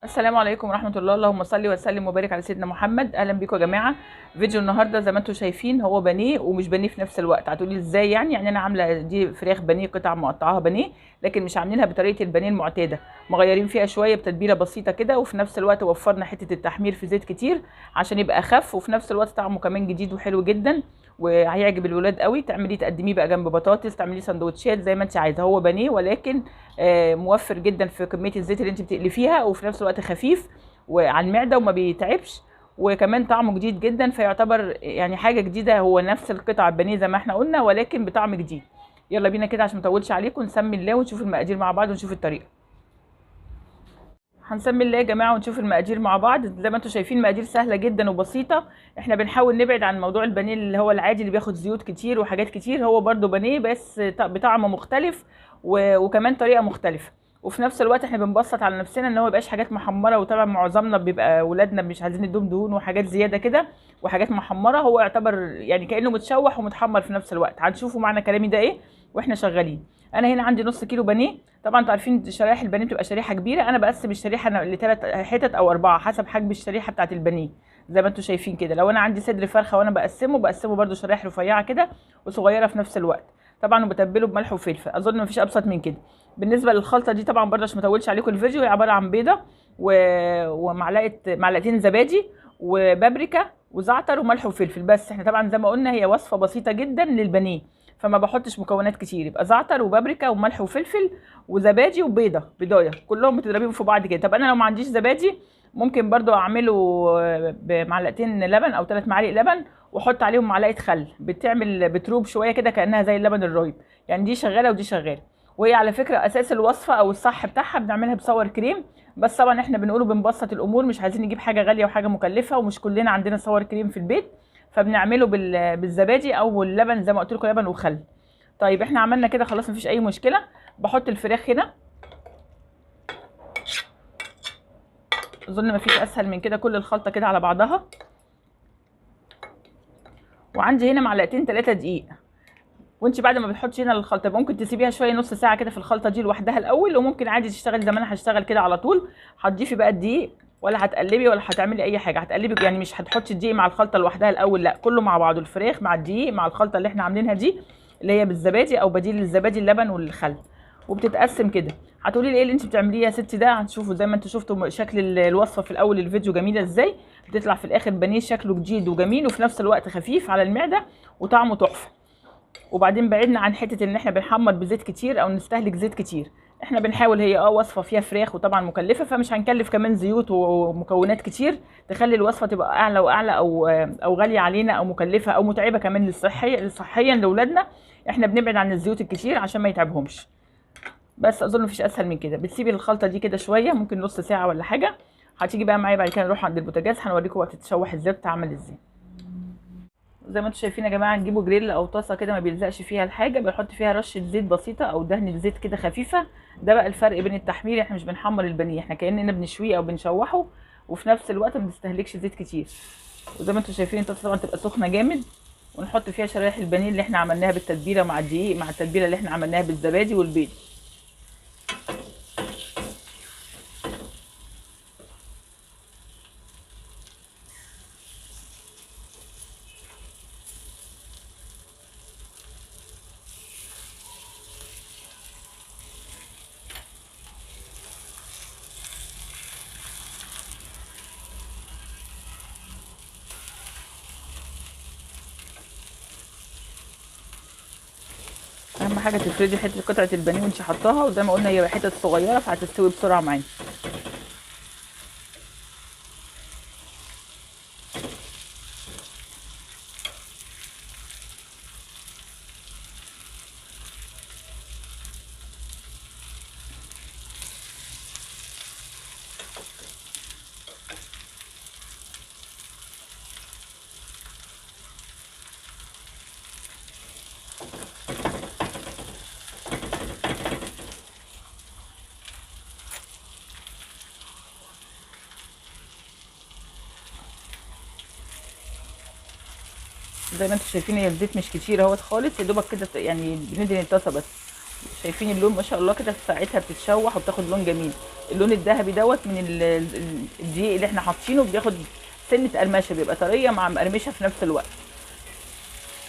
السلام عليكم ورحمة الله. اللهم صل وسلم وبارك على سيدنا محمد. اهلا بيكم يا جماعة. فيديو النهارده زي ما انتم شايفين هو بانيه ومش بانيه في نفس الوقت. هتقولي ازاي؟ يعني انا عامله دي فراخ بانيه قطع مقطعاها بانيه، لكن مش عاملينها بطريقه البانيه المعتاده، مغيرين فيها شويه بتتبيله بسيطه كده، وفي نفس الوقت وفرنا حته التحمير في زيت كتير عشان يبقى اخف، وفي نفس الوقت طعمه كمان جديد وحلو جدا وهيعجب الولاد قوي. تعمليه تقدميه بقى جنب بطاطس، تعمليه سندوتشات زي ما انت عايزه. هو بانيه ولكن موفر جدا في كميه الزيت اللي انت بتقلي فيها، وفي نفس الوقت خفيف وعلى المعده وما بيتعبش، وكمان طعمه جديد جدا، فيعتبر يعني حاجه جديده. هو نفس القطع البانيه زي ما احنا قلنا ولكن بطعم جديد. يلا بينا كده عشان ما اطولش عليكم نسمي الله ونشوف المقادير مع بعض ونشوف الطريقه. هنسمي الله يا جماعه ونشوف المقادير مع بعض. زي ما انتم شايفين مقادير سهله جدا وبسيطه. احنا بنحاول نبعد عن موضوع البانيه اللي هو العادي اللي بياخد زيوت كتير وحاجات كتير. هو برده بانيه بس بطعم مختلف وكمان طريقه مختلفه، وفي نفس الوقت احنا بنبسط على نفسنا ان هو ميبقاش حاجات محمره. وطبعا معظمنا بيبقى ولادنا مش عايزين ندوم دهون وحاجات زياده كده وحاجات محمره. هو يعتبر يعني كانه متشوح ومتحمر في نفس الوقت. هنشوفوا معنى كلامي ده ايه واحنا شغالين. انا هنا عندي نص كيلو بانيه. طبعا انتوا عارفين شرايح البانيه بتبقى شريحه كبيره، انا بقسم الشريحه لثلاث حتت او اربعه حسب حجم الشريحه بتاعه البانيه. زي ما انتوا شايفين كده. لو انا عندي صدر فرخه وانا بقسمه برده شرايح رفيعه كده وصغيره في نفس الوقت. طبعا وبتبله بملح وفلفل. اظن مفيش ابسط من كده. بالنسبه للخلطه دي طبعا برده عشان ما اطولش عليكم الفيديو، هي عباره عن بيضه معلقتين زبادي وبابريكا وزعتر وملح وفلفل بس. احنا طبعا زي ما قلنا هي وصفه بسيطه جدا للبانيه، فما بحطش مكونات كتير. يبقى زعتر وبابريكا وملح وفلفل وزبادي وبيضه بيضايه كلهم بتضربيهم في بعض كده. طب انا لو ما عنديش زبادي ممكن برضو اعمله بمعلقتين لبن او 3 معالق لبن واحط عليهم معلقه خل، بتروب شويه كده كانها زي اللبن الرايب. يعني دي شغاله ودي شغاله. وهي على فكره اساس الوصفه او الصح بتاعها بنعملها بصور كريم، بس طبعا احنا بنقوله بنبسط الامور، مش عايزين نجيب حاجه غاليه وحاجه مكلفه، ومش كلنا عندنا صور كريم في البيت، فبنعمله بالزبادي او اللبن زي ما قلت لكم، لبن وخل. طيب احنا عملنا كده خلاص مفيش اي مشكله. بحط الفراخ هنا. اظن مفيش اسهل من كده. كل الخلطه كده على بعضها. وعندي هنا معلقتين 3 دقيق. وانت بعد ما بتحطي هنا الخلطه ممكن تسيبيها شويه نص ساعه كده في الخلطه دي لوحدها الاول، وممكن عادي تشتغلي زي ما انا هشتغل كده على طول. هتضيفي بقى الدقيق ولا هتقلبي ولا هتعملي اي حاجه. هتقلبي يعني مش هتحطي الدقيق مع الخلطه لوحدها الاول، لا كله مع بعضه، الفراخ مع الدقيق مع الخلطه اللي احنا عاملينها دي اللي هي بالزبادي او بديل للزبادي اللبن والخل، وبتتقسم كده. هتقولي لي ايه اللي انت بتعمليه يا ستي؟ ده هتشوفوا زي ما انتوا شفتوا شكل الوصفه في الاول الفيديو جميله ازاي. بتطلع في الاخر بانيه شكله جديد وجميل وفي نفس الوقت خفيف على المعده وطعمه تحفه. وبعدين بعدنا عن حته ان احنا بنحمر بزيت كتير او نستهلك زيت كتير. احنا بنحاول، هي وصفه فيها فراخ وطبعا مكلفه، فمش هنكلف كمان زيوت ومكونات كتير تخلي الوصفه تبقى اعلى واعلى او غاليه علينا او مكلفه او متعبه كمان صحيا لاولادنا. احنا بنبعد عن الزيوت الكتير عشان ما يتعبهمش. بس اظن مفيش اسهل من كده. بتسيبي الخلطه دي كده شويه ممكن نص ساعه ولا حاجه. هتيجي بقى معايا بعد كده نروح عند البوتاجاز هنوريكم وقت تشوح الزبده عامل ازاي. زي ما انتم شايفين يا جماعه نجيبوا جريل او طاسه كده ما بيلزقش فيها الحاجه، بنحط فيها رشه زيت بسيطه او دهنه زيت كده خفيفه. ده بقى الفرق بين التحمير. احنا مش بنحمر البانيه، احنا كاننا بنشويه او بنشوحه وفي نفس الوقت ما بنستهلكش زيت كتير. وزي ما انتم شايفين الطاسه طبعا تبقى سخنه جامد، ونحط فيها شرايح البانيه اللي احنا عملناها بالتتبيله مع الدقيق مع التتبيله اللي احنا عملناها بالزبادي والبيض. اهم حاجه تفردي حته قطعه البانيه وانت حطاها، وزي ما قلنا هي حتت صغيره فهتستوي بسرعه معانا. زي ما انتم شايفين هي الزيت مش كتير اهوت خالص، يا دوبك كده يعني بندهن الطاسه بس. شايفين اللون ما شاء الله كده في ساعتها بتتشوح وبتاخد لون جميل. اللون الذهبي دوت من الدقيق اللي احنا حاطينه، بياخد سنه قرمشه، بيبقى طريه مع مقرمشه في نفس الوقت.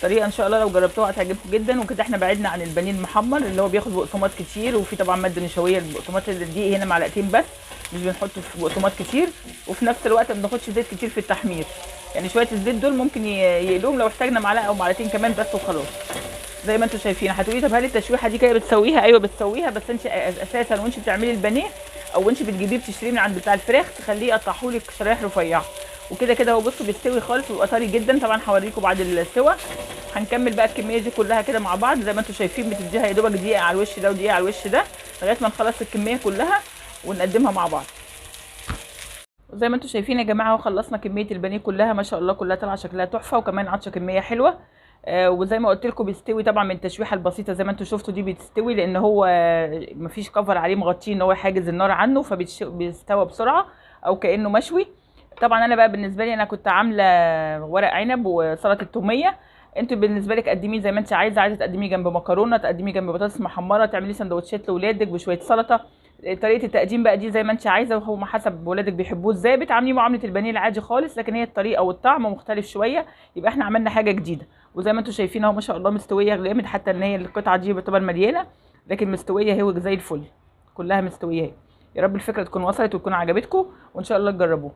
طريقه ان شاء الله لو جربتوها هتعجبكم جدا. وكده احنا بعدنا عن البانيه المحمر اللي هو بياخد بقسماط كتير، وفي طبعا ماده نشويه. البقسماط الدقيق هنا معلقتين بس، مش بنحطه في بقسماط كتير، وفي نفس الوقت ما بناخدش زيت كتير في التحمير. يعني شويه الزيت دول ممكن يقلوهم لو احتاجنا معلقه او معلقتين كمان بس وخلاص. زي ما انتم شايفين. هتقولي طب هل التشويحه دي كده بتسويها؟ ايوه بتسويها، بس انت اساسا وانت بتعملي البانيه او وانت بتجيبيه بتشتريه من عند بتاع الفراخ تخليه يقطعهولك شرايح رفيعه. وكده كده هو بصوا بيستوي خالص ويبقى طري جدا. طبعا هوريكم بعد السوا. هنكمل بقى الكميه دي كلها كده مع بعض زي ما انتم شايفين. بتديها يا دوبك دقيقه على الوش ده ودقيقه على الوش ده لغايه ما نخلص الكميه كلها ونقدمها مع بعض. وزي ما انتم شايفين يا جماعه، خلصنا كميه البانيه كلها ما شاء الله، كلها طالعه شكلها تحفه، وكمان عطشه كميه حلوه. وزي ما قلت لكم بيستوي طبعا من التشويحه البسيطه زي ما انتم شفتوا دي، بتستوي لان هو مفيش كفر عليه مغطيه ان هو حاجز النار عنه، فبيستوى بسرعه او كانه مشوي. طبعا انا بقى بالنسبه لي انا كنت عامله ورق عنب وسلطه التوميه. انتوا بالنسبه لك قدميه زي ما انت عايزه تقدميه جنب مكرونه، تقدميه جنب بطاطس محمره، تعملي سندوتشات لاولادك بشويه سلطه. طريقه التقديم بقى دي زي ما انت عايزه، وهو حسب ولادك بيحبوه ازاي. بتعامليه معامله البانيه العادي خالص، لكن هي الطريقه والطعم مختلف شويه. يبقى احنا عملنا حاجه جديده. وزي ما انتم شايفين اهو ما شاء الله مستويه جامد، حتى ان هي القطعه دي بتبقى مليانه لكن مستويه اهي زي الفل، كلها مستويه اهي. يا رب الفكره تكون وصلت وتكون عجبتكم، وان شاء الله تجربوها.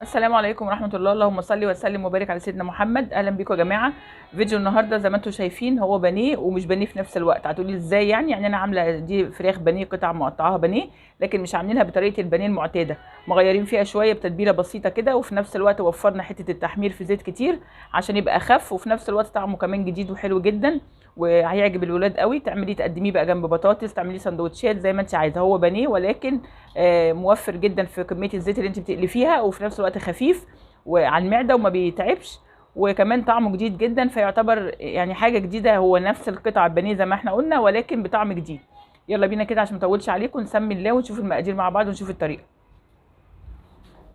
السلام عليكم ورحمه الله. اللهم صل وسلم وبارك على سيدنا محمد. اهلا بيكم يا جماعه. فيديو النهارده زي ما انتم شايفين هو بانيه ومش بانيه في نفس الوقت. هتقولي ازاي يعني انا عامله دي فراخ بانيه قطع مقطعاها بانيه، لكن مش عاملينها بطريقه البانيه المعتاده، مغيرين فيها شويه بتتبيله بسيطه كده، وفي نفس الوقت وفرنا حته التحمير في زيت كتير عشان يبقى اخف، وفي نفس الوقت طعمه كمان جديد وحلو جدا وهيعجب الولاد قوي. تعملي تقدميه بقى جنب بطاطس، تعملي سندوتشات زي ما انت عايزه. هو بانيه ولكن موفر جدا في كميه الزيت اللي انت بتقلي فيها، وفي نفس الوقت خفيف وعلى المعده وما بيتعبش، وكمان طعمه جديد جدا. فيعتبر يعني حاجه جديده، هو نفس القطع البانيه زي ما احنا قلنا ولكن بطعم جديد. يلا بينا كده عشان ما اطولش عليكم نسمي الله ونشوف المقادير مع بعض ونشوف الطريقه.